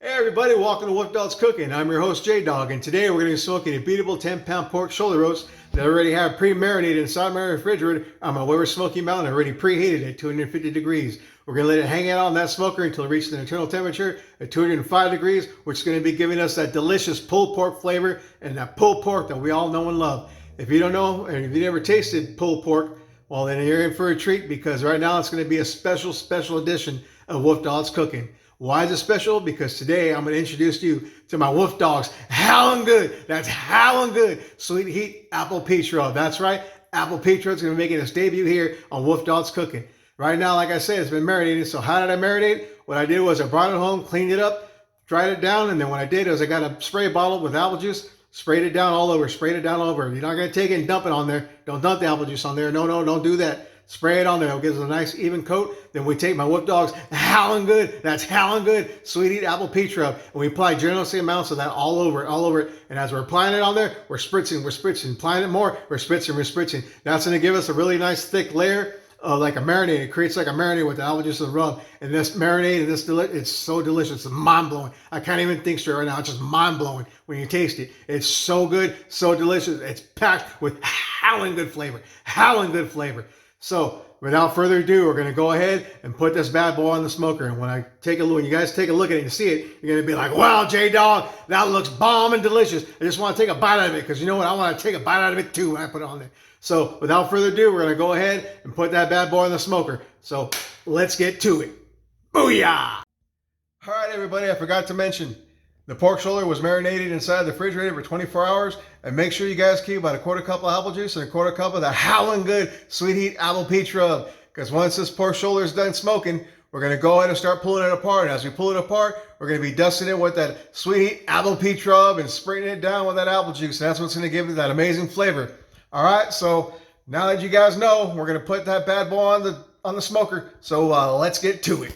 Hey everybody, welcome to Wolfdogs Cooking. I'm your host J-Dog, and today we're going to be smoking a beatable 10-pound pork shoulder roast that I already have pre-marinated inside my refrigerator on my Weber Smoky Mountain. I already preheated at 250 degrees. We're going to let it hang out on that smoker until it reaches an internal temperature at 205 degrees, which is going to be giving us that delicious pulled pork flavor and that pulled pork that we all know and love. If you don't know, and if you never tasted pulled pork, well then you're in for a treat, because right now it's going to be a special edition of Wolfdogs Cooking. Why is it special? Because today I'm going to introduce you to my WOLFDOGS HOWL'N Good. That's HOWL'N Good Sweet Heat Apple Peach Rub. That's right. Apple Peach Rub is going to be making its debut here on WOLFDOGS Cooking. Right now, like I said, it's been marinated. So how did I marinate? What I did was I brought it home, cleaned it up, dried it down, and then what I did was I got a spray bottle with apple juice, sprayed it down all over, sprayed it down all over. You're not going to take it and dump it on there. Don't dump the apple juice on there. No, don't do that. Spray it on there. It'll give us a nice even coat. Then we take my WOLFDOGS HOWL'N Good. That's HOWL'N Good Sweet Heat Apple Peach Rub. And we apply generously amounts of that all over it. And as we're applying it on there, we're spritzing. Applying it more, we're spritzing. That's going to give us a really nice thick layer of like a marinade. It creates like a marinade with the apple juice and rub. And this marinade and this it's so delicious. It's mind-blowing. I can't even think straight right now. It's just mind-blowing when you taste it. It's so good, so delicious. It's packed with HOWL'N Good flavor. HOWL'N Good flavor. So without further ado, we're going to go ahead and put this bad boy on the smoker. And when I take a look, when you guys take a look at it and see it, you're going to be like, wow, J-Dog, that looks bomb and delicious. I just want to take a bite out of it, because you know what? I want to take a bite out of it too when I put it on there. So without further ado, we're going to go ahead and put that bad boy on the smoker. So let's get to it. Booyah! All right, everybody, I forgot to mention, the pork shoulder was marinated inside the refrigerator for 24 hours. And make sure you guys keep about a quarter cup of apple juice and a quarter cup of the HOWL'N Good Sweet Heat Apple Peach Rub. Because once this pork shoulder is done smoking, we're going to go ahead and start pulling it apart. And as we pull it apart, we're going to be dusting it with that Sweet Heat Apple Peach Rub and spraying it down with that apple juice. And that's what's going to give it that amazing flavor. All right, so now that you guys know, we're going to put that bad boy on the smoker. So let's get to it.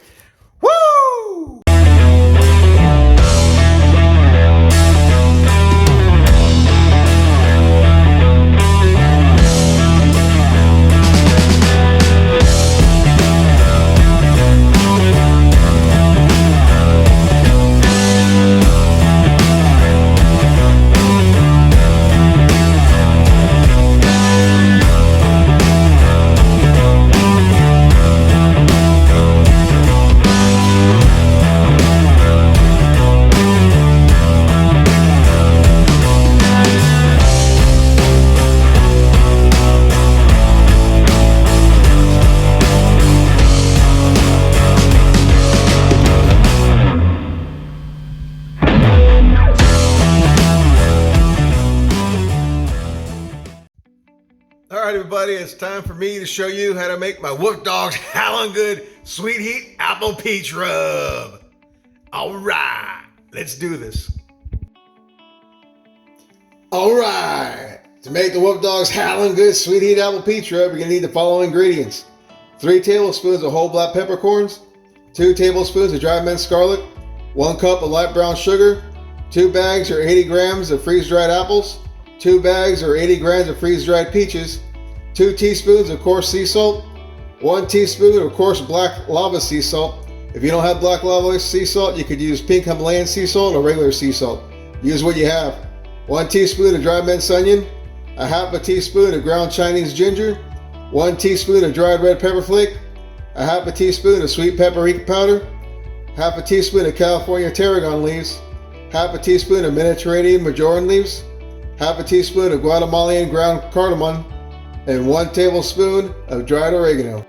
Woo! All right, everybody, it's time for me to show you how to make my WOLFDOGS HOWL'N Good Sweet Heat Apple Peach Rub. All right, let's do this. All right, to make the WOLFDOGS HOWL'N Good Sweet Heat Apple Peach Rub, you're gonna need the following ingredients: 3 tablespoons of whole black peppercorns, 2 tablespoons of dried minced garlic, 1 cup of light brown sugar, 2 bags or 80 grams of freeze-dried apples, 2 bags or 80 grams of freeze-dried peaches, 2 teaspoons of coarse sea salt, 1 teaspoon of coarse black lava sea salt. If you don't have black lava sea salt, you could use pink Himalayan sea salt or regular sea salt. Use what you have. 1 teaspoon of dried minced onion, a half a teaspoon of ground Chinese ginger, 1 teaspoon of dried red pepper flake, a half a teaspoon of sweet paprika powder, half a teaspoon of California tarragon leaves, half a teaspoon of Mediterranean marjoram leaves, half a teaspoon of Guatemalan ground cardamom, and 1 tablespoon of dried oregano.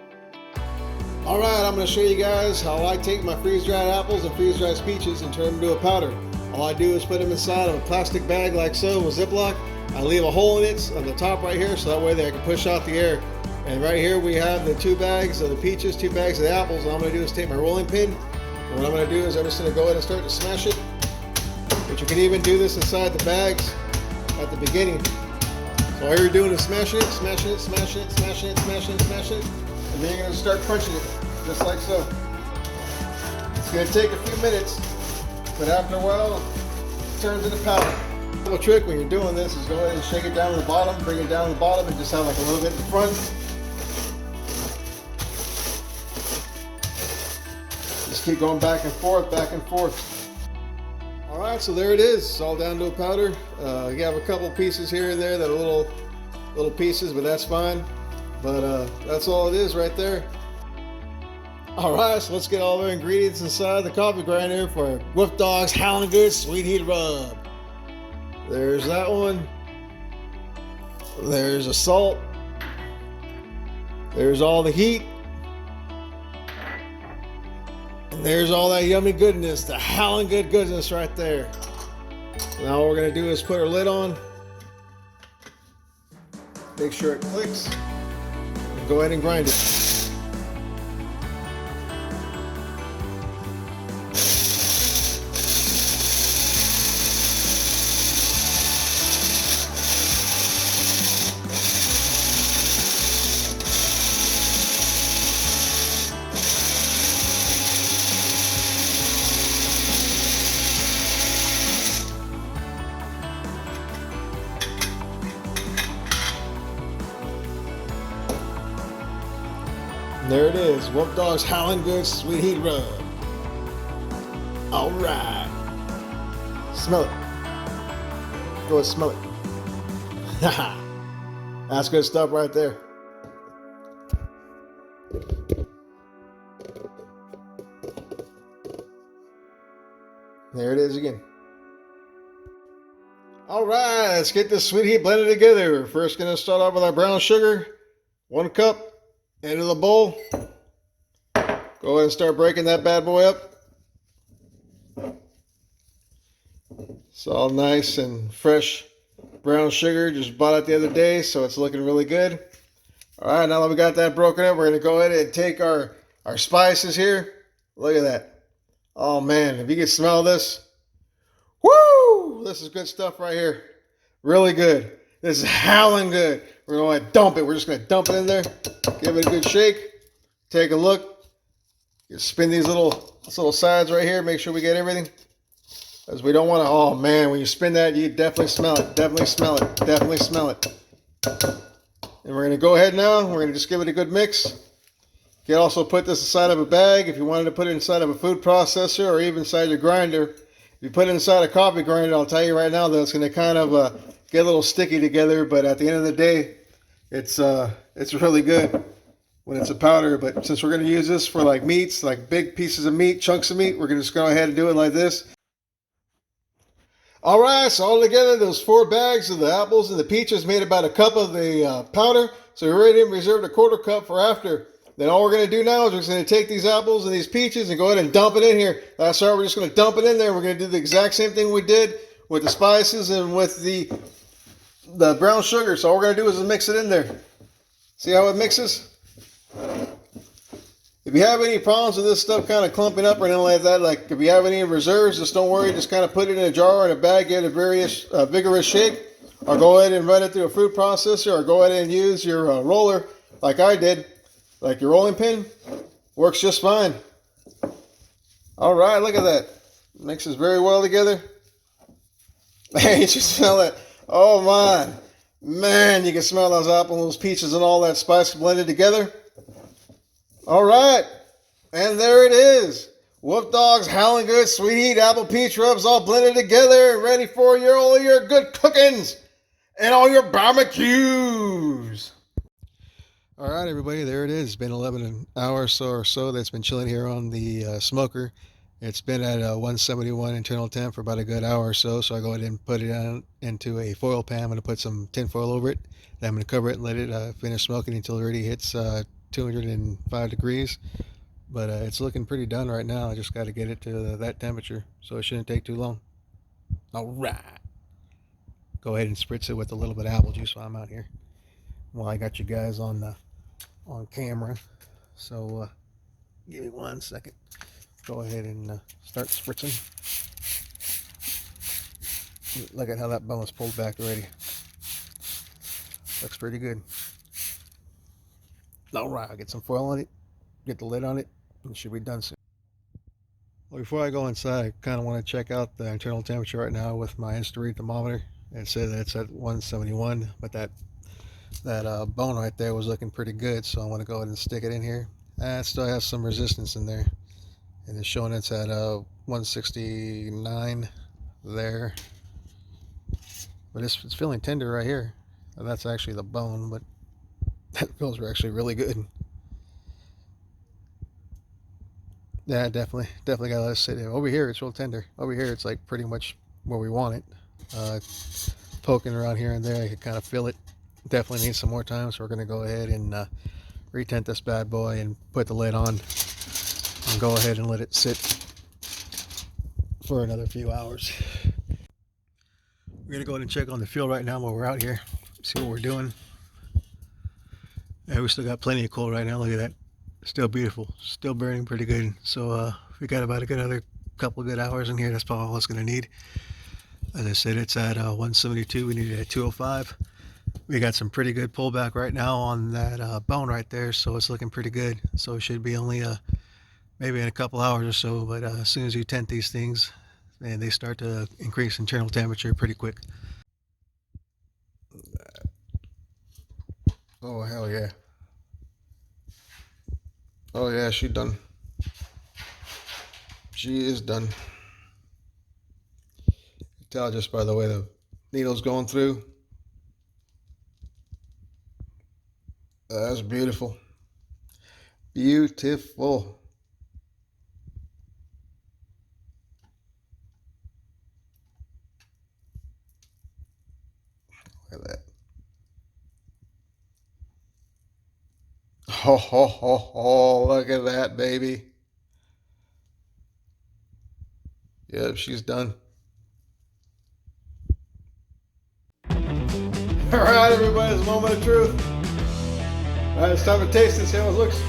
All right, I'm going to show you guys how I take my freeze-dried apples and freeze-dried peaches and turn them into a powder. All I do is put them inside of a plastic bag like so with Ziploc. I leave a hole in it on the top right here, so that way I can push out the air. And right here we have the 2 bags of the peaches, 2 bags of the apples. All I'm going to do is take my rolling pin, and what I'm going to do is I'm just going to go ahead and start to smash it. But you can even do this inside the bags at the beginning. So all you're doing is smashing it, and then you're going to start crunching it, just like so. It's going to take a few minutes, but after a while, it turns into powder. The little trick when you're doing this is go ahead and shake it down to the bottom, bring it down to the bottom, and just have like a little bit in the front. Just keep going back and forth, back and forth. All right, so there it is. It's all down to a powder. You have a couple pieces here and there that are little pieces, but that's fine. But that's all it is right there. All right, so let's get all the ingredients inside the coffee grinder for WOLFDOGS HOWL'N Good Sweet Heat Rub. There's that one. There's the salt. There's all the heat. And there's all that yummy goodness, the HOWL'N Good goodness right there. So now what we're gonna do is put our lid on. Make sure it clicks. And go ahead and grind it. There it is, WOLFDOGS HOWL'N Good Sweet Heat Rub. All right. Smell it. Go and smell it. That's good stuff right there. There it is again. All right, let's get this sweet heat blended together. We're first going to start off with our brown sugar. 1 cup. Into the bowl. Go ahead and start breaking that bad boy up. It's all nice and fresh brown sugar. Just bought it the other day, so it's looking really good. All right, now that we got that broken up, we're going to go ahead and take our spices here. Look at that. Oh, man, if you can smell this. Woo! This is good stuff right here. Really good. This is HOWL'N Good. We're going to dump it. We're just going to dump it in there. Give it a good shake. Take a look. You spin these little sides right here. Make sure we get everything. Because we don't want to, oh man, when you spin that, you definitely smell it. Definitely smell it. Definitely smell it. And we're going to go ahead now. We're going to just give it a good mix. You can also put this inside of a bag if you wanted to put it inside of a food processor or even inside your grinder. If you put it inside a coffee grinder, I'll tell you right now that it's going to kind of get a little sticky together. But at the end of the day, it's really good when it's a powder. But since we're going to use this for like meats, like big pieces of meat, chunks of meat, we're going to just go ahead and do it like this. All right, so all together, those 4 bags of the apples and the peaches made about a cup of the powder. So we already reserved a 1/4 cup for after. Then all we're going to do now is we're just going to take these apples and these peaches and go ahead and dump it in here. That's right, we're just going to dump it in there. We're going to do the exact same thing we did with the spices and with the brown sugar. So all we're going to do is mix it in there. See how it mixes? If you have any problems with this stuff kind of clumping up or anything like that, like if you have any reserves, just don't worry. Just kind of put it in a jar or in a bag, get a vigorous shake, or go ahead and run it through a food processor, or go ahead and use your roller like I did, like your rolling pin. Works just fine. All right, look at that. Mixes very well together. Man, you just smell it. Oh, man, you can smell those apples, those peaches, and all that spice blended together. All right, and there it is. WOLFDOGS HOWL'N Good Sweet Heat Apple Peach Rubs all blended together and ready for all your good cookings and all your barbecues. All right, everybody, there it is. It's been 11 hours or so that's been chilling here on the smoker. It's been at 171 internal temp for about a good hour or so. So I go ahead and put it on into a foil pan. I'm going to put some tin foil over it. Then I'm going to cover it and let it finish smoking until it already hits 205 degrees. But it's looking pretty done right now. I just got to get it to that temperature, so it shouldn't take too long. All right. Go ahead and spritz it with a little bit of apple juice while I'm out here. Well, I got you guys on camera, so give me 1 second. Go ahead and start spritzing. Look at how that bone is pulled back already. Looks pretty good. All right, I'll get some foil on it, get the lid on it, and it should be done soon. Well, before I go inside, I kind of want to check out the internal temperature right now with my Insta-Read thermometer. It says that it's at 171, but that bone right there was looking pretty good, so I want to go ahead and stick it in here. It still has some resistance in there, and it's showing it's at 169. there. But it's feeling tender right here. That's actually the bone, but that feels actually really good. Yeah, definitely gotta let it sit there. Over here, it's real tender. Over here, it's like pretty much where we want it. Poking around here and there, I can kind of feel it. Definitely needs some more time, so we're gonna go ahead and retent this bad boy and put the lid on and go ahead and let it sit for another few hours. We're gonna go ahead and check on the field right now while we're out here, see what we're doing. Yeah, we still got plenty of coal right now. Look at that. Still beautiful, still burning pretty good. So we got about a good another couple of good hours in here. That's probably all it's gonna need. As I said, it's at 172. We need it at 205. We got some pretty good pullback right now on that bone right there, so it's looking pretty good. So it should be only maybe in a couple hours or so, but as soon as you tent these things, man, they start to increase internal temperature pretty quick. Oh, hell yeah. Oh yeah, she done. She is done. You can tell just by the way the needle's going through. That's beautiful. Beautiful. Look at that. Ho, ho, ho, ho. Look at that, baby. Yep, she's done. All right, everybody, it's a moment of truth. All right, it's time to taste this, see how it looks.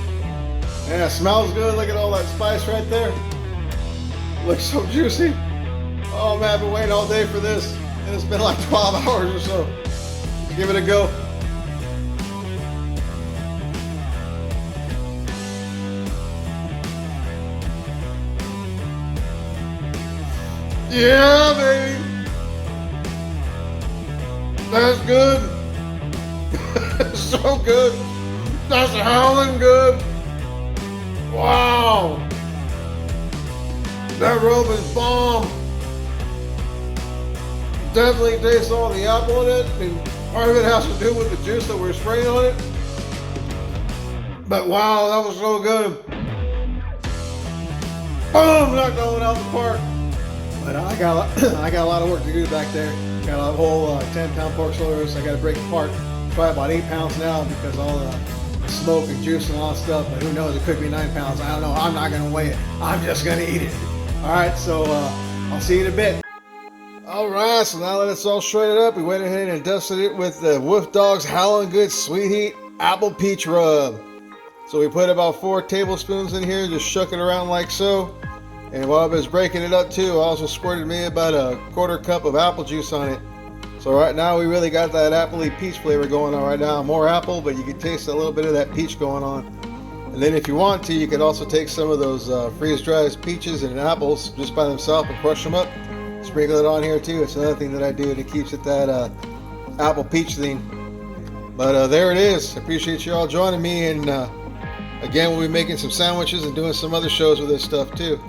Yeah, it smells good. Look at all that spice right there. Looks so juicy. Oh man, I've been waiting all day for this. And it's been like 12 hours or so. Let's give it a go. Yeah, baby. That's good. So good. That's howling good. Wow. That rub is bomb. Definitely tastes all the apple in it, and part of it has to do with the juice that we're spraying on it. But wow, that was so good. Boom, not going out the park. But I got a lot of work to do back there. Got a whole 10-pound pork shoulder roast I got to break apart. Probably about 8 pounds now because all the smoke and juice and all that stuff. But who knows? It could be 9 pounds. I don't know. I'm not gonna weigh it. I'm just gonna eat it. All right. So I'll see you in a bit. All right. So now that it's all shredded up, we went ahead and dusted it with the WOLFDOGS Howl'N Good Sweet Heat Apple Peach Rub. So we put about 4 tablespoons in here, just shook it around like so. And while I was breaking it up too, I also squirted me about a 1/4 cup of apple juice on it. So right now we really got that appley peach flavor going on right now. More apple, but you can taste a little bit of that peach going on. And then if you want to, you can also take some of those freeze-dried peaches and apples just by themselves and crush them up. Sprinkle it on here too. It's another thing that I do, and it keeps it that apple peach theme. But there it is. I appreciate you all joining me, and again, we'll be making some sandwiches and doing some other shows with this stuff too.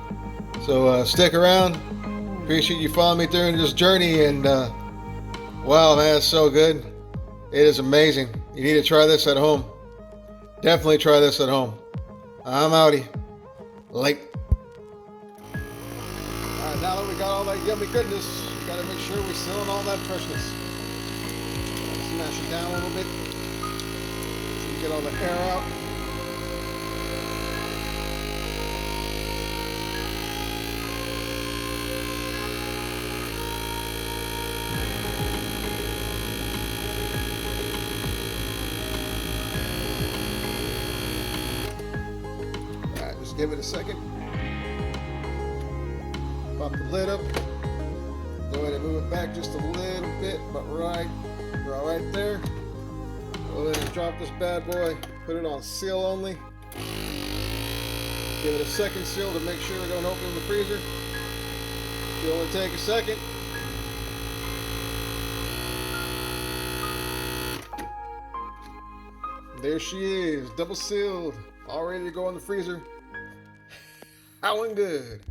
So stick around. Appreciate you following me during this journey, and wow, man, it's so good. It is amazing. You need to try this at home. Definitely try this at home. I'm outie. Late. All right, now that we got all that yummy goodness, we got to make sure we're sealing all that freshness. Smash it down a little bit so you get all the air out. Give it a second. Pop the lid up. Go ahead and move it back just a little bit, but right there. Go ahead and drop this bad boy. Put it on seal only. Give it a second seal to make sure we don't open the freezer. It'll only take a second. There she is, double sealed, all ready to go in the freezer. Howl'N Good.